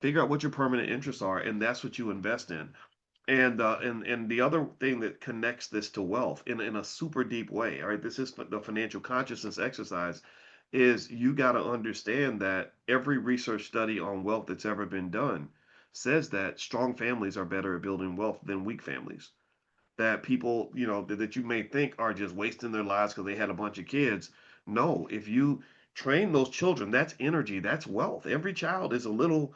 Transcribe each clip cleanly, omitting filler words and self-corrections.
Figure out what your permanent interests are, and that's what you invest in. And the other thing that connects this to wealth in a super deep way, all right, this is the financial consciousness exercise, is you got to understand that every research study on wealth that's ever been done says that strong families are better at building wealth than weak families. That people, that you may think are just wasting their lives because they had a bunch of kids. No, if you train those children, that's energy, that's wealth. Every child is a little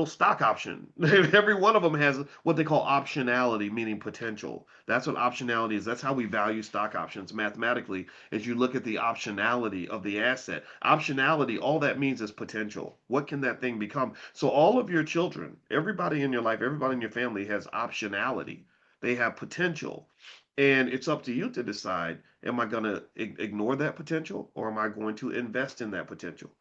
stock option. Every one of them has what they call optionality, meaning potential. That's what optionality is. That's how we value stock options mathematically. As you look at the optionality of the asset, optionality, all that means is potential. What can that thing become? So all of your children, everybody in your life, everybody in your family has optionality. They have potential. And it's up to you to decide, am I going to ignore that potential, or am I going to invest in that potential?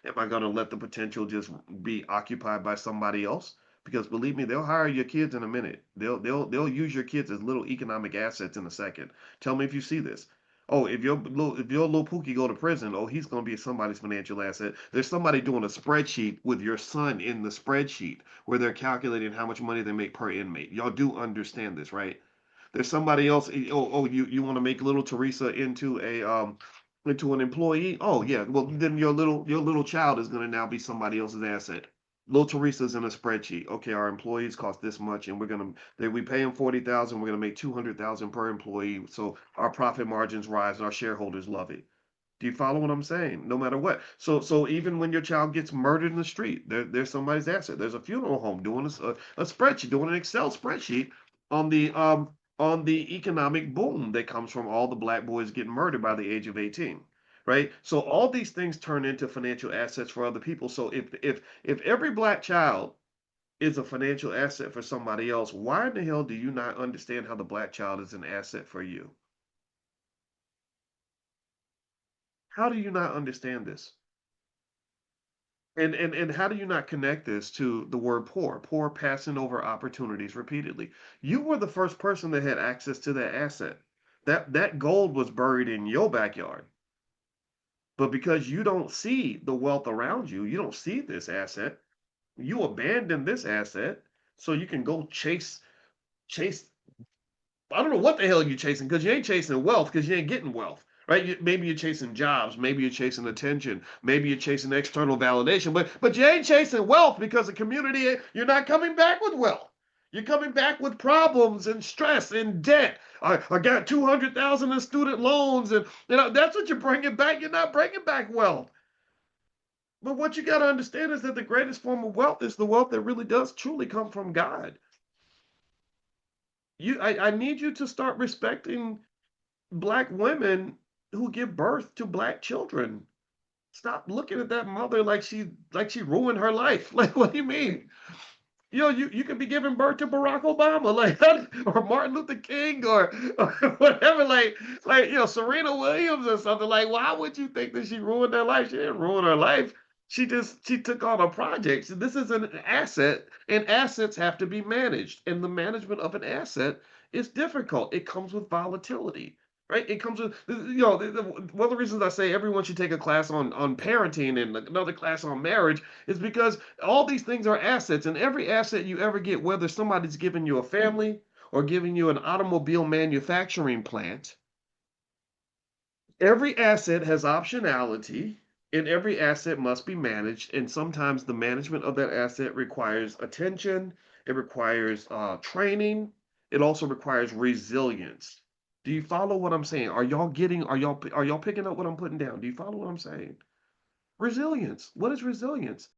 Am I going to let the potential just be occupied by somebody else? Because believe me, they'll hire your kids in a minute. They'll use your kids as little economic assets in a second. Tell me if you see this. Oh, if your little Pookie go to prison, oh, he's going to be somebody's financial asset. There's somebody doing a spreadsheet with your son in the spreadsheet where they're calculating how much money they make per inmate. Y'all do understand this, right? There's somebody else. Oh, you want to make little Teresa into an employee? Oh yeah. Well, then your little child is going to now be somebody else's asset. Little Teresa's in a spreadsheet. Okay, our employees cost this much, and we pay them 40,000. We're gonna make 200,000 per employee, so our profit margins rise, and our shareholders love it. Do you follow what I'm saying? No matter what. So even when your child gets murdered in the street, there's somebody's asset. There's a funeral home doing a spreadsheet, doing an Excel spreadsheet on the economic boom that comes from all the black boys getting murdered by the age of 18. Right? So all these things turn into financial assets for other people. So if every black child is a financial asset for somebody else, why in the hell do you not understand how the black child is an asset for you? How do you not understand this? And how do you not connect this to the word poor? Poor passing over opportunities repeatedly. You were the first person that had access to that asset. That gold was buried in your backyard. But because you don't see the wealth around you, you don't see this asset, you abandon this asset so you can go chase. I don't know what the hell you're chasing, because you ain't chasing wealth, because you ain't getting wealth. Right? Maybe you're chasing jobs, maybe you're chasing attention, maybe you're chasing external validation, but you ain't chasing wealth, because the community, you're not coming back with wealth. You're coming back with problems and stress and debt. I got 200,000 in student loans, and that's what you're bringing back. You're not bringing back wealth. But what you got to understand is that the greatest form of wealth is the wealth that really does truly come from God. I need you to start respecting black women who give birth to black children. Stop looking at that mother like she ruined her life. Like, what do you mean? You could be giving birth to Barack Obama, like, or Martin Luther King, or whatever, like Serena Williams or something. Like, why would you think that she ruined her life? She didn't ruin her life. She took on a project. So this is an asset, and assets have to be managed. And the management of an asset is difficult. It comes with volatility. Right? It comes with, one of the reasons I say everyone should take a class on parenting and another class on marriage is because all these things are assets, and every asset you ever get, whether somebody's giving you a family or giving you an automobile manufacturing plant, every asset has optionality, and every asset must be managed. And sometimes the management of that asset requires attention, it requires training, it also requires resilience. Do you follow what I'm saying? Are y'all picking up what I'm putting down? Do you follow what I'm saying? Resilience. What is resilience?